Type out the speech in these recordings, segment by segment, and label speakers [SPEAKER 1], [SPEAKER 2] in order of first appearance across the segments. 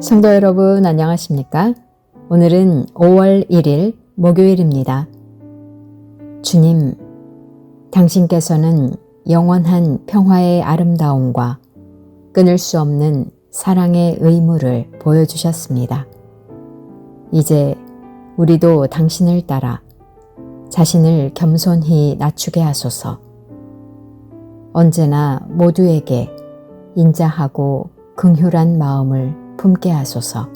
[SPEAKER 1] 성도 여러분 안녕하십니까? 오늘은 5월 1일 목요일입니다. 주님, 당신께서는 영원한 평화의 아름다움과 끊을 수 없는 사랑의 의무를 보여주셨습니다. 이제 우리도 당신을 따라 자신을 겸손히 낮추게 하소서. 언제나 모두에게 인자하고 긍휼한 마음을 품게 하소서.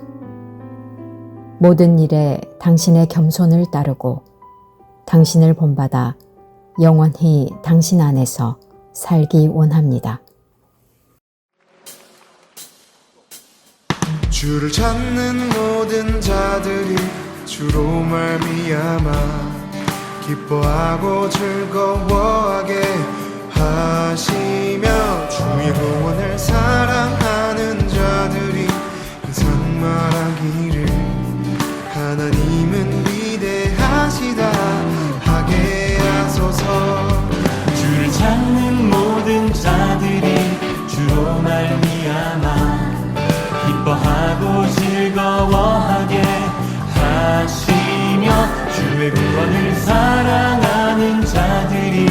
[SPEAKER 1] 모든 일에 당신의 겸손을 따르고 당신을 본받아 영원히 당신 안에서 살기 원합니다.
[SPEAKER 2] 주를 찾는 모든 자들이 주로 말미암아 기뻐하고 즐거워하게 하시며 주의 구원을 사랑하는 자들이 항상 말하기를 하나님은 위대하시다 하게 하소서.
[SPEAKER 3] 주를 찾는 모든 자들이 주로 말미암아 기뻐하고 즐거워하게 하시며 주의 구원을 사랑하는 자들이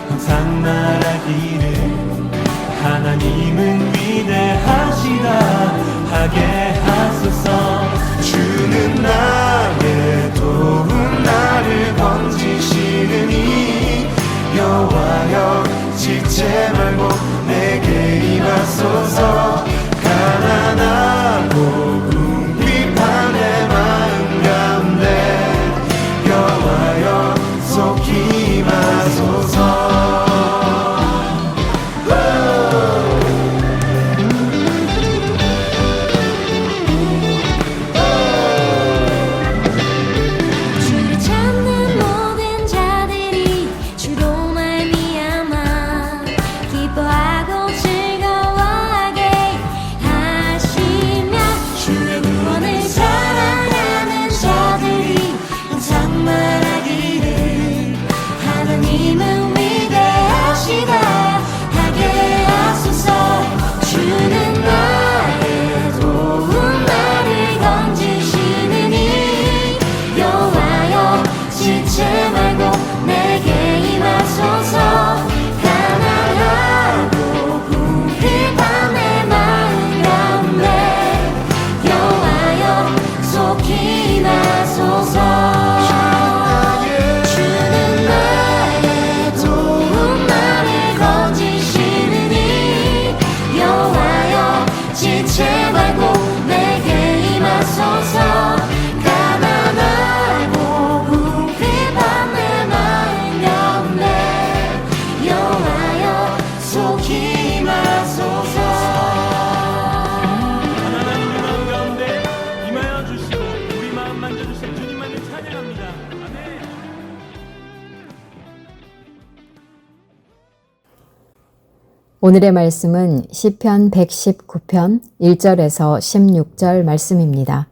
[SPEAKER 3] 항상 말하기를 하나님은 위대하시다 하게 하소서.
[SPEAKER 2] 주는 나의 도움 나를 건지시느니 여호와여 지체 말고 내게 임하소서. 가난하고 궁핍한 내 마음 가운데 여호와여 속히 임하소서.
[SPEAKER 4] 주를 찾는 모든 자들이 주로 말미암아 기뻐하고 즐거워하게 하시며 주의 구원을 사랑하는 자들이 항상 말하기를 하나님은 위대하시다 하게 하소서. 주는 나의 도움 나를 건지시느니 여호와여 지체 말고 내게 임하소서. 가난하고 궁핍한 내 마음 가운데 여호와여 속히 임하소서. 주는 나의 도움 나를 건지시느니 여호와여 지체 말고 내게 임하소서. 가난하고 궁핍한 내 마음 가운데 여호와여 속히 임하소서.
[SPEAKER 3] 하나님의 마음 가운데 임하여 주시고 우리 마음 만져주신 주님만을 찬양합니다. 아멘.
[SPEAKER 1] 오늘의 말씀은 시편 119편 1절에서 16절 말씀입니다.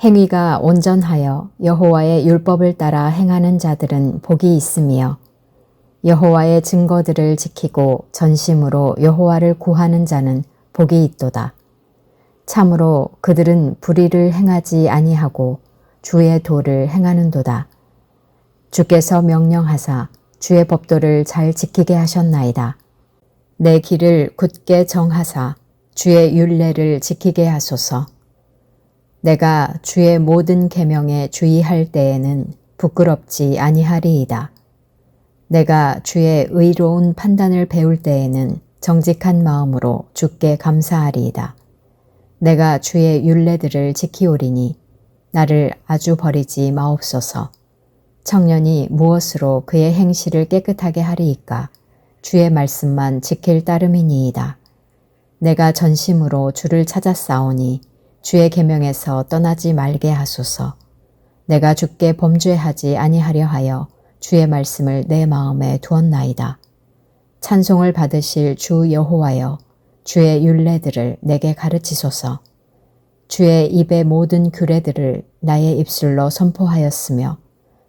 [SPEAKER 1] 행위가 온전하여 여호와의 율법을 따라 행하는 자들은 복이 있으며 여호와의 증거들을 지키고 전심으로 여호와를 구하는 자는 복이 있도다. 참으로 그들은 불의를 행하지 아니하고 주의 도를 행하는도다. 주께서 명령하사 주의 법도를 잘 지키게 하셨나이다. 내 길을 굳게 정하사 주의 율례를 지키게 하소서. 내가 주의 모든 계명에 주의할 때에는 부끄럽지 아니하리이다. 내가 주의 의로운 판단을 배울 때에는 정직한 마음으로 주께 감사하리이다. 내가 주의 율례들을 지키오리니 나를 아주 버리지 마옵소서. 청년이 무엇으로 그의 행실을 깨끗하게 하리이까? 주의 말씀만 지킬 따름이니이다. 내가 전심으로 주를 찾았사오니 주의 계명에서 떠나지 말게 하소서. 내가 주께 범죄하지 아니하려 하여 주의 말씀을 내 마음에 두었나이다. 찬송을 받으실 주 여호와여, 주의 율례들을 내게 가르치소서. 주의 입의 모든 규례들을 나의 입술로 선포하였으며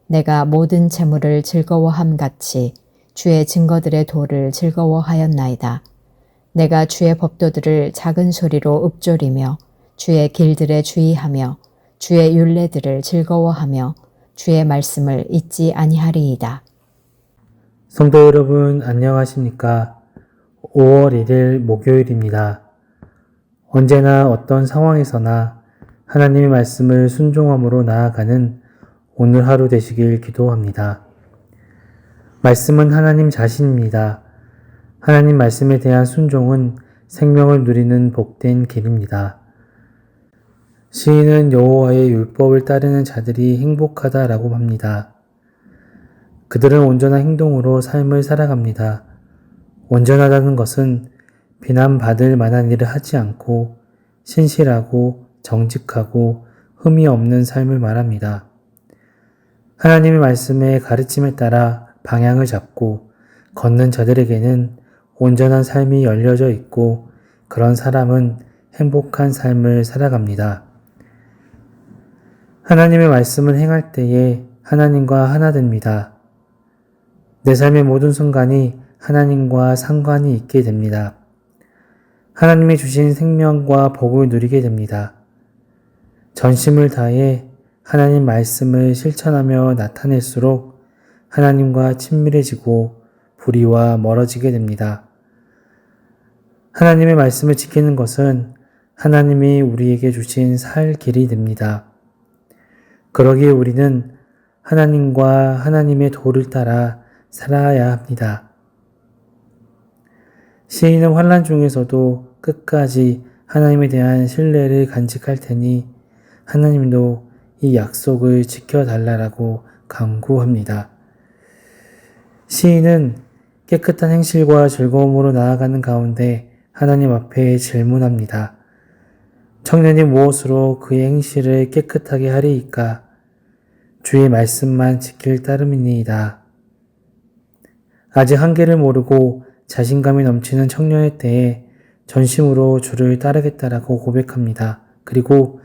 [SPEAKER 1] 내가 모든 재물을 즐거워함 같이 주의 증거들의 도를 즐거워하였나이다. 내가 주의 법도들을 작은 소리로 읊조리며 주의 길들에 주의하며 주의 율례들을 즐거워하며 주의 말씀을 잊지 아니하리이다.
[SPEAKER 5] 성도 여러분 안녕하십니까? 5월 1일 목요일입니다. 언제나 어떤 상황에서나 하나님의 말씀을 순종함으로 나아가는 오늘 하루 되시길 기도합니다. 말씀은 하나님 자신입니다. 하나님 말씀에 대한 순종은 생명을 누리는 복된 길입니다. 시인은 여호와의 율법을 따르는 자들이 행복하다라고 합니다. 그들은 온전한 행동으로 삶을 살아갑니다. 온전하다는 것은 비난받을 만한 일을 하지 않고 신실하고 정직하고 흠이 없는 삶을 말합니다. 하나님의 말씀의 가르침에 따라 방향을 잡고 걷는 자들에게는 온전한 삶이 열려져 있고 그런 사람은 행복한 삶을 살아갑니다. 하나님의 말씀을 행할 때에 하나님과 하나 됩니다. 내 삶의 모든 순간이 하나님과 상관이 있게 됩니다. 하나님이 주신 생명과 복을 누리게 됩니다. 전심을 다해 하나님 말씀을 실천하며 나타낼수록 하나님과 친밀해지고 불의와 멀어지게 됩니다. 하나님의 말씀을 지키는 것은 하나님이 우리에게 주신 살 길이 됩니다. 그러기에 우리는 하나님과 하나님의 도를 따라 살아야 합니다. 시인은 환난 중에서도 끝까지 하나님에 대한 신뢰를 간직할 테니 하나님도 이 약속을 지켜달라고 강구합니다. 시인은 깨끗한 행실과 즐거움으로 나아가는 가운데 하나님 앞에 질문합니다. 청년이 무엇으로 그의 행실을 깨끗하게 하리이까? 주의 말씀만 지킬 따름이니이다. 아직 한계를 모르고 자신감이 넘치는 청년의 때에 전심으로 주를 따르겠다라고 고백합니다. 그리고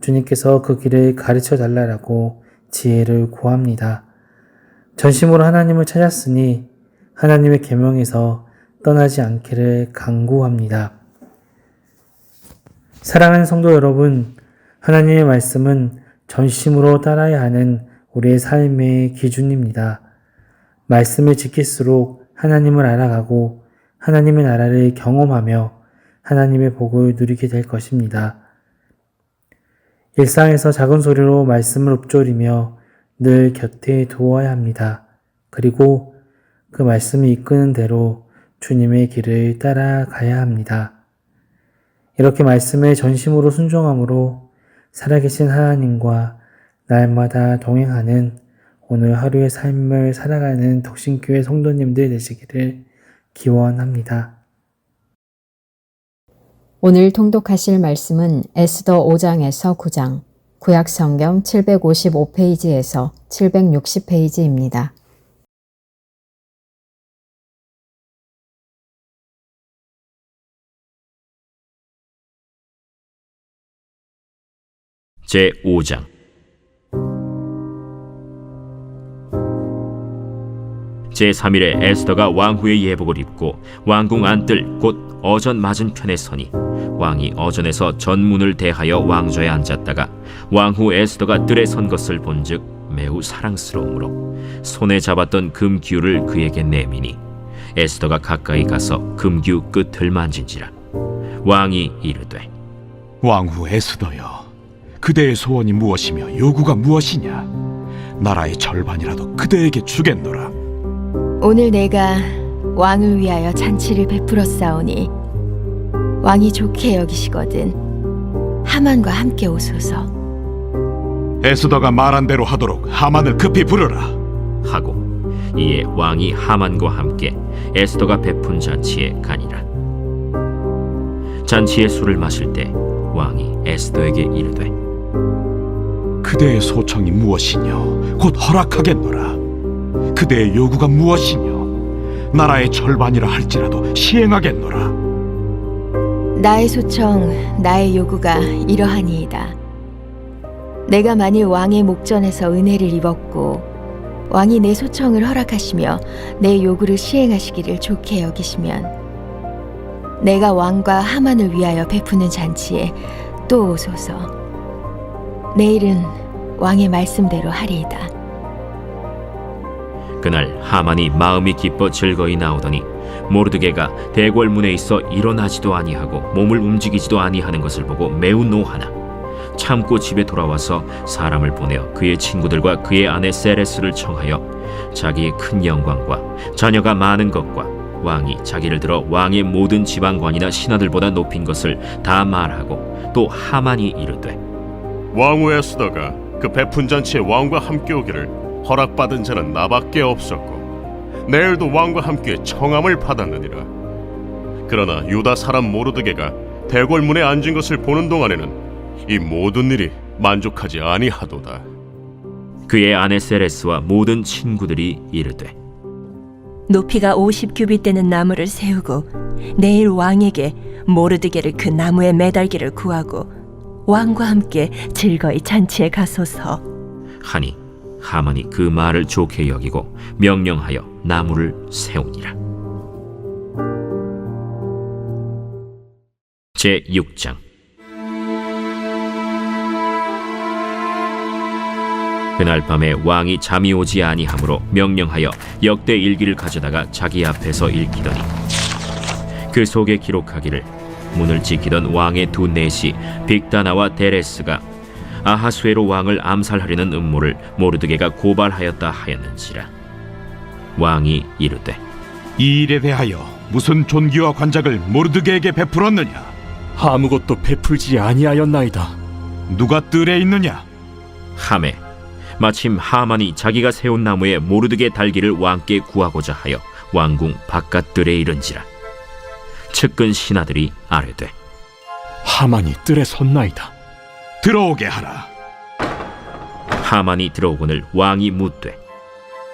[SPEAKER 5] 주님께서 그 길을 가르쳐 달라라고 지혜를 구합니다. 전심으로 하나님을 찾았으니 하나님의 계명에서 떠나지 않기를 간구합니다. 사랑하는 성도 여러분, 하나님의 말씀은 전심으로 따라야 하는 우리의 삶의 기준입니다. 말씀을 지킬수록 하나님을 알아가고 하나님의 나라를 경험하며 하나님의 복을 누리게 될 것입니다. 일상에서 작은 소리로 말씀을 읊조리며 늘 곁에 두어야 합니다. 그리고 그 말씀이 이끄는 대로 주님의 길을 따라가야 합니다. 이렇게 말씀에 전심으로 순종함으로 살아계신 하나님과 날마다 동행하는 오늘 하루의 삶을 살아가는 덕신교회 성도님들 되시기를 기원합니다.
[SPEAKER 1] 오늘 통독하실 말씀은 에스더 5장에서 9장, 구약성경 755페이지에서 760페이지입니다.
[SPEAKER 6] 제5장 제3일에 에스더가 왕후의 예복을 입고 왕궁 안뜰 곧 어전 맞은편에 서니 왕이 어전에서 전문을 대하여 왕좌에 앉았다가 왕후 에스더가 뜰에 선 것을 본즉 매우 사랑스러우므로 손에 잡았던 금기울을 그에게 내미니 에스더가 가까이 가서 금기우 끝을 만진지라. 왕이 이르되
[SPEAKER 7] 왕후 에스더여, 그대의 소원이 무엇이며 요구가 무엇이냐? 나라의 절반이라도 그대에게 주겠노라.
[SPEAKER 8] 오늘 내가 왕을 위하여 잔치를 베풀었사오니 왕이 좋게 여기시거든 하만과 함께 오소서.
[SPEAKER 7] 에스더가 말한 대로 하도록 하만을 급히 부르라
[SPEAKER 6] 하고 이에 왕이 하만과 함께 에스더가 베푼 잔치에 가니라. 잔치의 술을 마실 때 왕이 에스더에게 이르되
[SPEAKER 7] 그대의 소청이 무엇이뇨? 곧 허락하겠노라. 그대의 요구가 무엇이뇨? 나라의 절반이라 할지라도 시행하겠노라.
[SPEAKER 8] 나의 소청, 나의 요구가 이러하니이다. 내가 만일 왕의 목전에서 은혜를 입었고 왕이 내 소청을 허락하시며 내 요구를 시행하시기를 좋게 여기시면 내가 왕과 하만을 위하여 베푸는 잔치에 또 오소서. 내일은 왕의 말씀대로 하리이다.
[SPEAKER 6] 그날 하만이 마음이 기뻐 즐거이 나오더니 모르드게가 대궐문에 있어 일어나지도 아니하고 몸을 움직이지도 아니하는 것을 보고 매우 노하나 참고 집에 돌아와서 사람을 보내어 그의 친구들과 그의 아내 세레스를 청하여 자기의 큰 영광과 자녀가 많은 것과 왕이 자기를 들어 왕의 모든 지방관이나 신하들보다 높인 것을 다 말하고 또 하만이 이르되
[SPEAKER 9] 왕후 에스더가 그 베푼 잔치에 왕과 함께 오기를 허락받은 자는 나밖에 없었고 내일도 왕과 함께 청함을 받았느니라. 그러나 유다 사람 모르드게가 대궐문에 앉은 것을 보는 동안에는 이 모든 일이 만족하지 아니하도다.
[SPEAKER 6] 그의 아내 세레스와 모든 친구들이 이르되
[SPEAKER 10] 높이가 50규빗 되는 나무를 세우고 내일 왕에게 모르드게를 그 나무에 매달기를 구하고 왕과 함께 즐거이 잔치에 가소서
[SPEAKER 6] 하니 하만이 그 말을 좋게 여기고 명령하여 나무를 세우니라. 제6장. 그날 밤에 왕이 잠이 오지 아니하므로 명령하여 역대 일기를 가져다가 자기 앞에서 읽히더니 그 속에 기록하기를 문을 지키던 왕의 두 내시 빅다나와 데레스가 아하수에로 왕을 암살하려는 음모를 모르드게가 고발하였다 하였는지라. 왕이 이르되
[SPEAKER 7] 이 일에 대하여 무슨 존귀와 관작을 모르드게에게 베풀었느냐?
[SPEAKER 3] 아무것도 베풀지 아니하였나이다.
[SPEAKER 7] 누가 뜰에 있느냐?
[SPEAKER 6] 하매 마침 하만이 자기가 세운 나무에 모르드게 달기를 왕께 구하고자 하여 왕궁 바깥들에 이른지라. 측근 신하들이 아뢰되
[SPEAKER 3] 하만이 뜰에 섰나이다.
[SPEAKER 7] 들어오게 하라.
[SPEAKER 6] 하만이 들어오거늘 왕이 묻되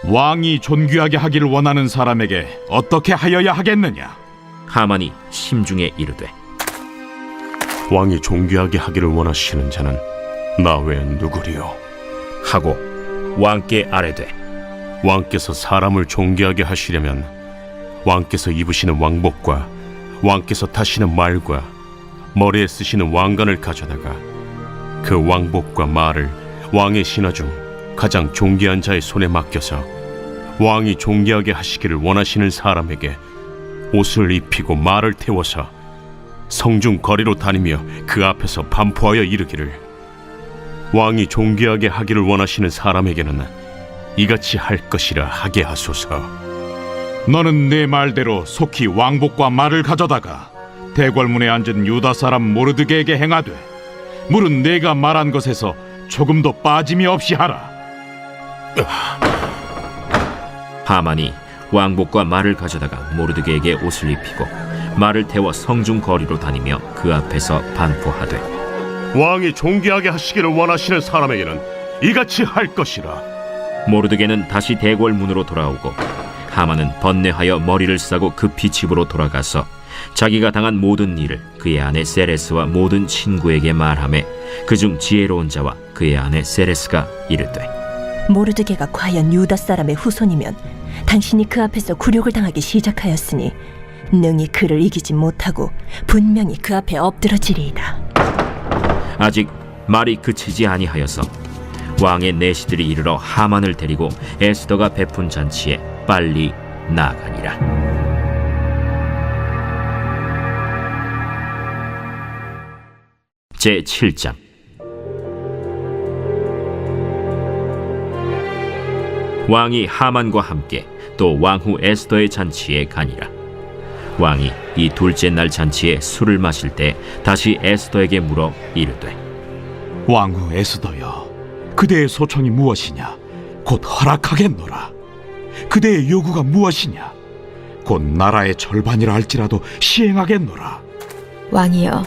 [SPEAKER 7] 왕이 존귀하게 하기를 원하는 사람에게 어떻게 하여야 하겠느냐?
[SPEAKER 6] 하만이 심중에 이르되
[SPEAKER 9] 왕이 존귀하게 하기를 원하시는 자는 나 외엔 누구리요?
[SPEAKER 6] 하고 왕께 아뢰되
[SPEAKER 9] 왕께서 사람을 존귀하게 하시려면 왕께서 입으시는 왕복과 왕께서 타시는 말과 머리에 쓰시는 왕관을 가져다가 그 왕복과 말을 왕의 신하 중 가장 존귀한 자의 손에 맡겨서 왕이 존귀하게 하시기를 원하시는 사람에게 옷을 입히고 말을 태워서 성중 거리로 다니며 그 앞에서 반포하여 이르기를 왕이 존귀하게 하기를 원하시는 사람에게는 이같이 할 것이라 하게 하소서.
[SPEAKER 7] 너는 내 말대로 속히 왕복과 말을 가져다가 대궐문에 앉은 유다 사람 모르드게에게 행하되 물은 내가 말한 것에서 조금도 빠짐이 없이 하라.
[SPEAKER 6] 하만이 왕복과 말을 가져다가 모르드게에게 옷을 입히고 말을 태워 성중 거리로 다니며 그 앞에서 반포하되
[SPEAKER 9] 왕이 존귀하게 하시기를 원하시는 사람에게는 이같이 할 것이라.
[SPEAKER 6] 모르드게는 다시 대궐문으로 돌아오고 하만은 번뇌하여 머리를 싸고 급히 집으로 돌아가서 자기가 당한 모든 일을 그의 아내 세레스와 모든 친구에게 말하매 그중 지혜로운 자와 그의 아내 세레스가 이르되
[SPEAKER 10] 모르드게가 과연 유다 사람의 후손이면 당신이 그 앞에서 굴욕을 당하기 시작하였으니 능히 그를 이기지 못하고 분명히 그 앞에 엎드러지리이다.
[SPEAKER 6] 아직 말이 그치지 아니하여서 왕의 내시들이 이르러 하만을 데리고 에스더가 베푼 잔치에 빨리 나아가니라. 제7장. 왕이 하만과 함께 또 왕후 에스더의 잔치에 가니라. 왕이 이 둘째 날 잔치에 술을 마실 때 다시 에스더에게 물어 이르되
[SPEAKER 7] 왕후 에스더여, 그대의 소청이 무엇이냐? 곧 허락하겠노라. 그대의 요구가 무엇이냐? 곧 나라의 절반이라 할지라도 시행하겠노라.
[SPEAKER 8] 왕이여,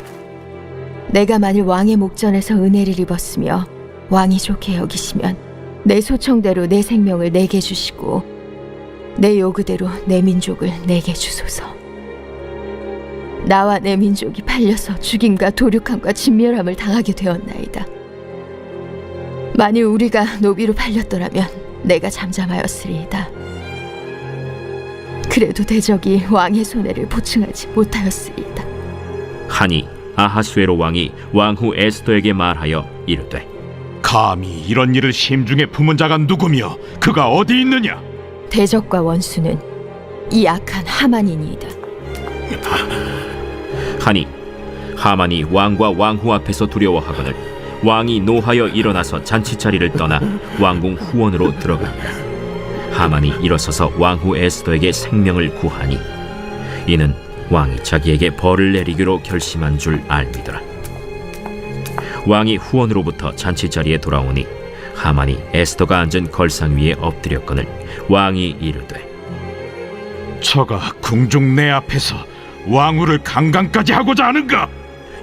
[SPEAKER 8] 내가 만일 왕의 목전에서 은혜를 입었으며 왕이 좋게 여기시면 내 소청대로 내 생명을 내게 주시고 내 요구대로 내 민족을 내게 주소서. 나와 내 민족이 팔려서 죽임과 도륙함과 진멸함을 당하게 되었나이다. 만일 우리가 노비로 팔렸더라면 내가 잠잠하였으리이다. 그래도 대적이 왕의 손해를 보충하지 못하였으리이다.
[SPEAKER 6] 하니 아하수에로 왕이 왕후 에스더에게 말하여 이르되
[SPEAKER 7] 감히 이런 일을 심중에 품은 자가 누구며 그가 어디 있느냐?
[SPEAKER 8] 대적과 원수는 이 악한 하만이니이다.
[SPEAKER 6] 하니 하만이 왕과 왕후 앞에서 두려워하거늘 왕이 노하여 일어나서 잔치자리를 떠나 왕궁 후원으로 들어가니라. 하만이 일어서서 왕후 에스더에게 생명을 구하니 이는 왕이 자기에게 벌을 내리기로 결심한 줄 알미더라. 왕이 후원으로부터 잔치자리에 돌아오니 하만이 에스더가 앉은 걸상 위에 엎드렸거늘 왕이 이르되
[SPEAKER 7] 저가 궁중 내 앞에서 왕후를 강간까지 하고자 하는가?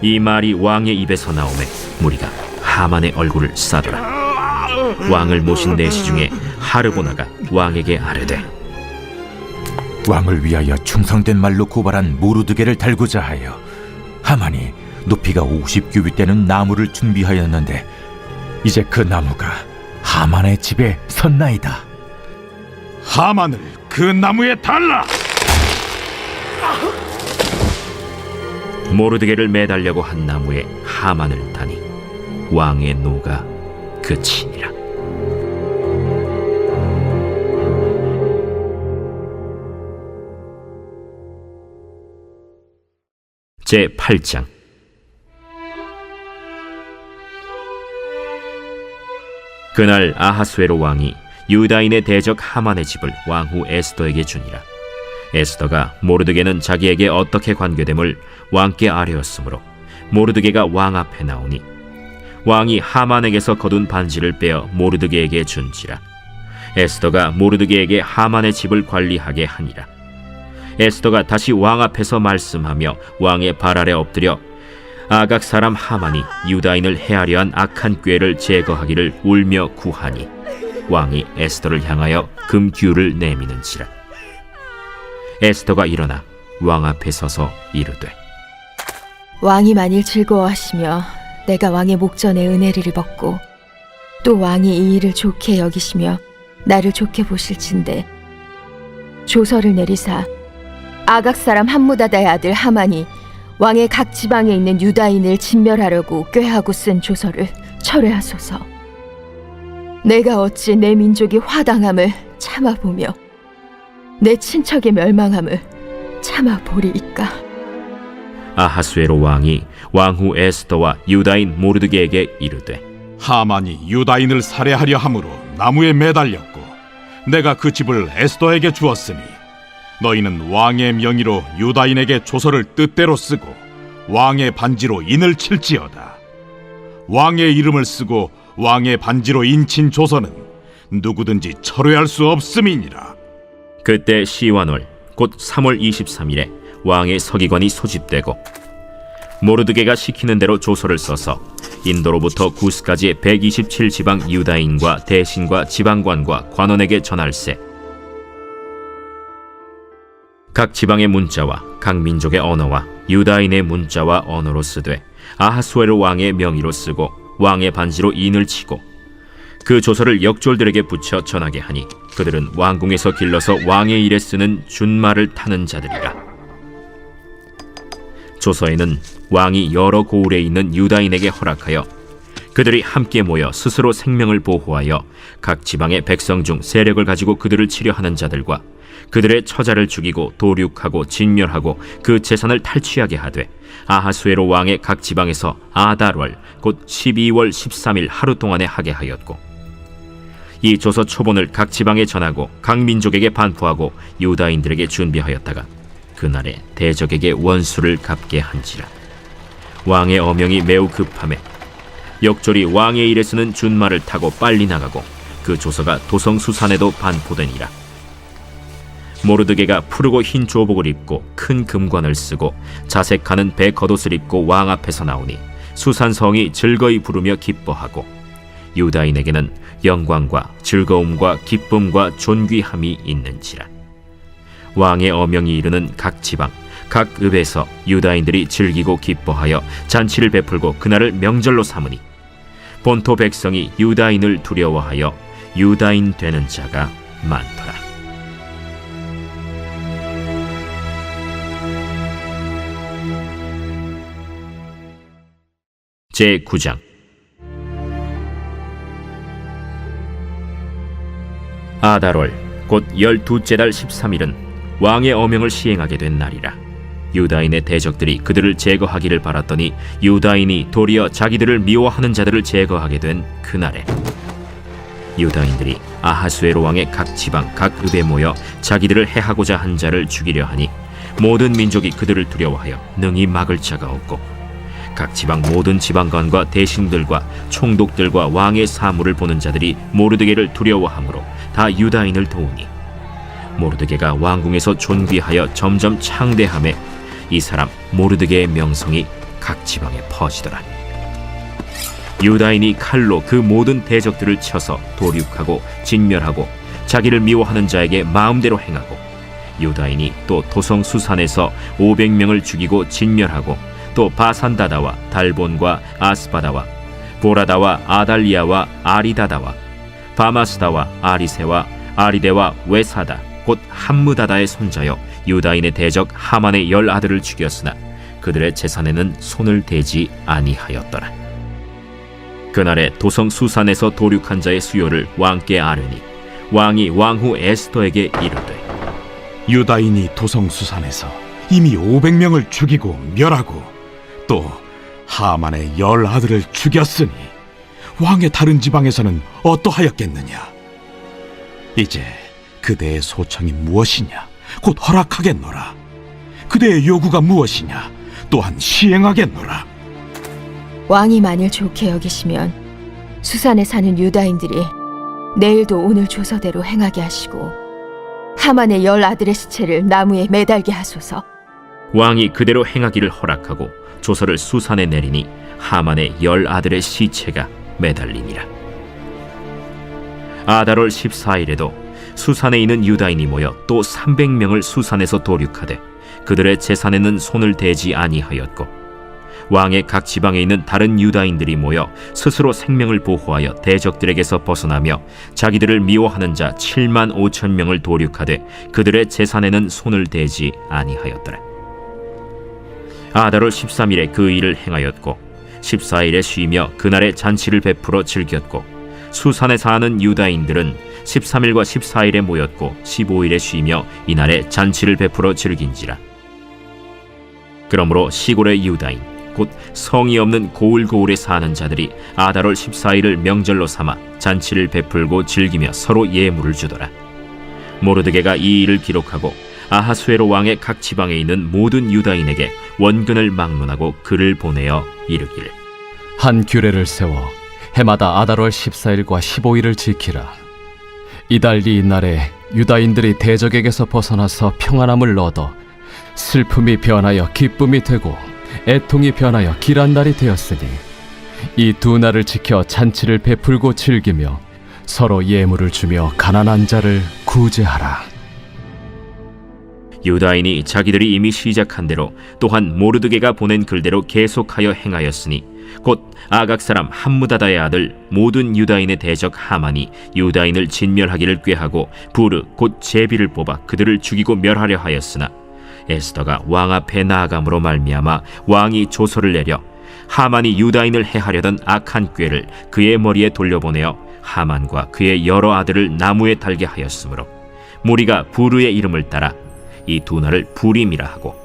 [SPEAKER 6] 이 말이 왕의 입에서 나오매 무리가 하만의 얼굴을 싸더라. 왕을 모신 내시 중에 하르보나가 왕에게 아뢰되
[SPEAKER 11] 왕을 위하여 충성된 말로 고발한 모르드게를 달고자 하여 하만이 높이가 50규빗 되는 나무를 준비하였는데 이제 그 나무가 하만의 집에 섰나이다.
[SPEAKER 7] 하만을 그 나무에 달라!
[SPEAKER 6] 모르드게를 매달려고 한 나무에 하만을 다니 왕의 노가 그치니라. 제8장. 그날 아하수에로 왕이 유다인의 대적 하만의 집을 왕후 에스더에게 주니라. 에스더가 모르드게는 자기에게 어떻게 관계됨을 왕께 아뢰었으므로 모르드게가 왕 앞에 나오니 왕이 하만에게서 거둔 반지를 빼어 모르드게에게 준지라. 에스더가 모르드게에게 하만의 집을 관리하게 하니라. 에스더가 다시 왕 앞에서 말씀하며 왕의 발 아래 엎드려 아각 사람 하만이 유다인을 해하려 한 악한 꾀를 제거하기를 울며 구하니 왕이 에스더를 향하여 금규를 내미는지라. 에스더가 일어나 왕 앞에 서서 이르되
[SPEAKER 8] 왕이 만일 즐거워하시며 내가 왕의 목전에 은혜를 입었고 또 왕이 이 일을 좋게 여기시며 나를 좋게 보실진대 조서를 내리사 아각 사람 함무다다의 아들 하만이 왕의 각 지방에 있는 유다인을 진멸하려고 꾀하고 쓴 조서를 철회하소서. 내가 어찌 내 민족이 화당함을 참아보며 내 친척의 멸망함을 참아보리이까.
[SPEAKER 6] 아하수에로 왕이 왕후 에스더와 유다인 모르드게에게 이르되
[SPEAKER 7] 하만이 유다인을 살해하려 함으로 나무에 매달렸고 내가 그 집을 에스더에게 주었으니 너희는 왕의 명의로 유다인에게 조서를 뜻대로 쓰고 왕의 반지로 인을 칠지어다. 왕의 이름을 쓰고 왕의 반지로 인친 조서는 누구든지 철회할 수 없음이니라.
[SPEAKER 6] 그때 시완월 곧 3월 23일에 왕의 서기관이 소집되고 모르드게가 시키는 대로 조서를 써서 인도로부터 구스까지의 127지방 유다인과 대신과 지방관과 관원에게 전할세. 각 지방의 문자와 각 민족의 언어와 유다인의 문자와 언어로 쓰되 아하수에로 왕의 명의로 쓰고 왕의 반지로 인을 치고 그 조서를 역졸들에게 붙여 전하게 하니 그들은 왕궁에서 길러서 왕의 일에 쓰는 준말을 타는 자들이라. 조서에는 왕이 여러 고을에 있는 유다인에게 허락하여 그들이 함께 모여 스스로 생명을 보호하여 각 지방의 백성 중 세력을 가지고 그들을 치려하는 자들과 그들의 처자를 죽이고 도륙하고 진멸하고 그 재산을 탈취하게 하되 아하수에로 왕의 각 지방에서 아달월 곧 12월 13일 하루 동안에 하게 하였고 이 조서 초본을 각 지방에 전하고 각 민족에게 반포하고 유다인들에게 준비하였다가 그날에 대적에게 원수를 갚게 한지라. 왕의 어명이 매우 급함에 역졸이 왕의 일에 쓰는 준말을 타고 빨리 나가고 그 조서가 도성수산에도 반포되니라. 모르드게가 푸르고 흰 조복을 입고 큰 금관을 쓰고 자색하는 배 겉옷을 입고 왕 앞에서 나오니 수산성이 즐거이 부르며 기뻐하고 유다인에게는 영광과 즐거움과 기쁨과 존귀함이 있는지라. 왕의 어명이 이르는 각 지방 각 읍에서 유다인들이 즐기고 기뻐하여 잔치를 베풀고 그날을 명절로 삼으니 본토 백성이 유다인을 두려워하여 유다인 되는 자가 많더라. 제9장. 아달월 곧 12째 달 13일은 왕의 어명을 시행하게 된 날이라. 유다인의 대적들이 그들을 제거하기를 바랐더니 유다인이 도리어 자기들을 미워하는 자들을 제거하게 된 그날에 유다인들이 아하수에로 왕의 각 지방 각 읍에 모여 자기들을 해하고자 한 자를 죽이려 하니 모든 민족이 그들을 두려워하여 능히 막을 자가 없고 각 지방 모든 지방관과 대신들과 총독들과 왕의 사물을 보는 자들이 모르드게를 두려워하므로 다 유다인을 도우니 모르드게가 왕궁에서 존귀하여 점점 창대함에 이 사람 모르드게의 명성이 각 지방에 퍼지더라. 유다인이 칼로 그 모든 대적들을 쳐서 도륙하고 진멸하고 자기를 미워하는 자에게 마음대로 행하고 유다인이 또 도성 수산에서 500명을 죽이고 진멸하고 또 바산다다와 달본과 아스바다와 보라다와 아달리아와 아리다다와 바마스다와 아리세와 아리데와 외사다 곧 함무다다의 손자여 유다인의 대적 하만의 10아들을 죽였으나 그들의 재산에는 손을 대지 아니하였더라. 그날에 도성 수산에서 도륙한 자의 수요를 왕께 아뢰니 왕이 왕후 에스더에게 이르되
[SPEAKER 7] 유다인이 도성 수산에서 이미 500명을 죽이고 멸하고 또 하만의 10아들을 죽였으니 왕의 다른 지방에서는 어떠하였겠느냐? 이제 그대의 소청이 무엇이냐? 곧 허락하겠노라. 그대의 요구가 무엇이냐? 또한 시행하겠노라.
[SPEAKER 8] 왕이 만일 좋게 여기시면 수산에 사는 유다인들이 내일도 오늘 조서대로 행하게 하시고 하만의 10아들의 시체를 나무에 매달게 하소서.
[SPEAKER 6] 왕이 그대로 행하기를 허락하고 조서를 수산에 내리니 하만의 10아들의 시체가 매달리니라. 아달월 14일에도 수산에 있는 유다인이 모여 또 300명을 수산에서 도륙하되 그들의 재산에는 손을 대지 아니하였고 왕의 각 지방에 있는 다른 유다인들이 모여 스스로 생명을 보호하여 대적들에게서 벗어나며 자기들을 미워하는 자 7만 5천 명을 도륙하되 그들의 재산에는 손을 대지 아니하였더라. 아달월 13일에 그 일을 행하였고 14일에 쉬며 그날의 잔치를 베풀어 즐겼고 수산에 사는 유다인들은 13일과 14일에 모였고 15일에 쉬며 이날에 잔치를 베풀어 즐긴지라. 그러므로 시골의 유다인 곧 성이 없는 고을고을에 사는 자들이 아달월 14일을 명절로 삼아 잔치를 베풀고 즐기며 서로 예물을 주더라. 모르드게가 이 일을 기록하고 아하수에로 왕의 각 지방에 있는 모든 유다인에게 원근을 막론하고 글을 보내어 이르기를
[SPEAKER 12] 한 규례를 세워 해마다 아달월 14일과 15일을 지키라. 이달리 이날에 유다인들이 대적에게서 벗어나서 평안함을 얻어 슬픔이 변하여 기쁨이 되고 애통이 변하여 길한 날이 되었으니 이 두 날을 지켜 잔치를 베풀고 즐기며 서로 예물을 주며 가난한 자를 구제하라.
[SPEAKER 6] 유다인이 자기들이 이미 시작한 대로 또한 모르드게가 보낸 글대로 계속하여 행하였으니 곧 아각 사람 함무다다의 아들 모든 유다인의 대적 하만이 유다인을 진멸하기를 꾀하고 부르 곧 제비를 뽑아 그들을 죽이고 멸하려 하였으나 에스더가 왕 앞에 나아감으로 말미암아 왕이 조서를 내려 하만이 유다인을 해하려던 악한 꾀를 그의 머리에 돌려보내어 하만과 그의 여러 아들을 나무에 달게 하였으므로 무리가 부르의 이름을 따라 이 두 날을 부림이라 하고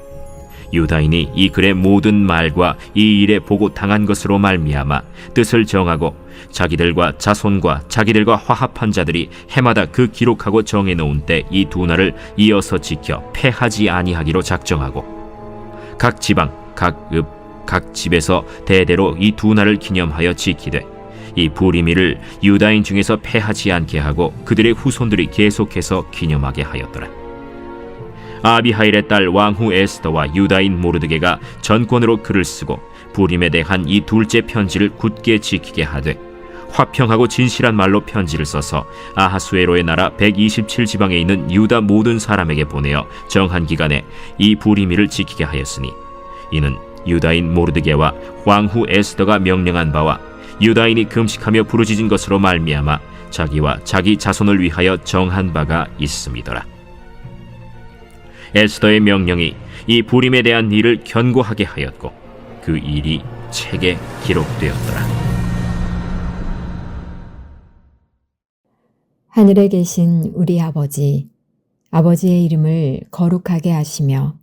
[SPEAKER 6] 유다인이 이 글의 모든 말과 이 일에 보고 당한 것으로 말미암아 뜻을 정하고 자기들과 자손과 자기들과 화합한 자들이 해마다 그 기록하고 정해놓은 때 이 두 날을 이어서 지켜 패하지 아니하기로 작정하고 각 지방, 각 읍, 각 집에서 대대로 이 두 날을 기념하여 지키되 이 부림일을 유다인 중에서 패하지 않게 하고 그들의 후손들이 계속해서 기념하게 하였더라. 아비하일의 딸 왕후 에스더와 유다인 모르드게가 전권으로 글을 쓰고 부림에 대한 이 둘째 편지를 굳게 지키게 하되 화평하고 진실한 말로 편지를 써서 아하수에로의 나라 127지방에 있는 유다 모든 사람에게 보내어 정한 기간에 이 부림일을 지키게 하였으니 이는 유다인 모르드게와 왕후 에스더가 명령한 바와 유다인이 금식하며 부르짖은 것으로 말미암아 자기와 자기 자손을 위하여 정한 바가 있음이더라. 에스더의 명령이 이 부림에 대한 일을 견고하게 하였고 그 일이 책에 기록되었더라.
[SPEAKER 1] 하늘에 계신 우리 아버지, 아버지의 이름을 거룩하게 하시며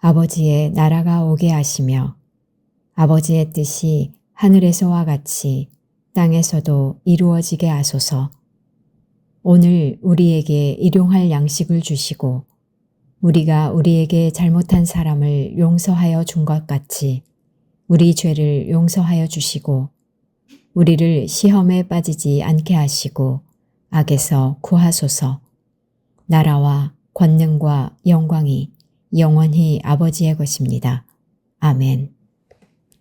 [SPEAKER 1] 아버지의 나라가 오게 하시며 아버지의 뜻이 하늘에서와 같이 땅에서도 이루어지게 하소서. 오늘 우리에게 일용할 양식을 주시고 우리가 우리에게 잘못한 사람을 용서하여 준 것 같이 우리 죄를 용서하여 주시고 우리를 시험에 빠지지 않게 하시고 악에서 구하소서. 나라와 권능과 영광이 영원히 아버지의 것입니다. 아멘.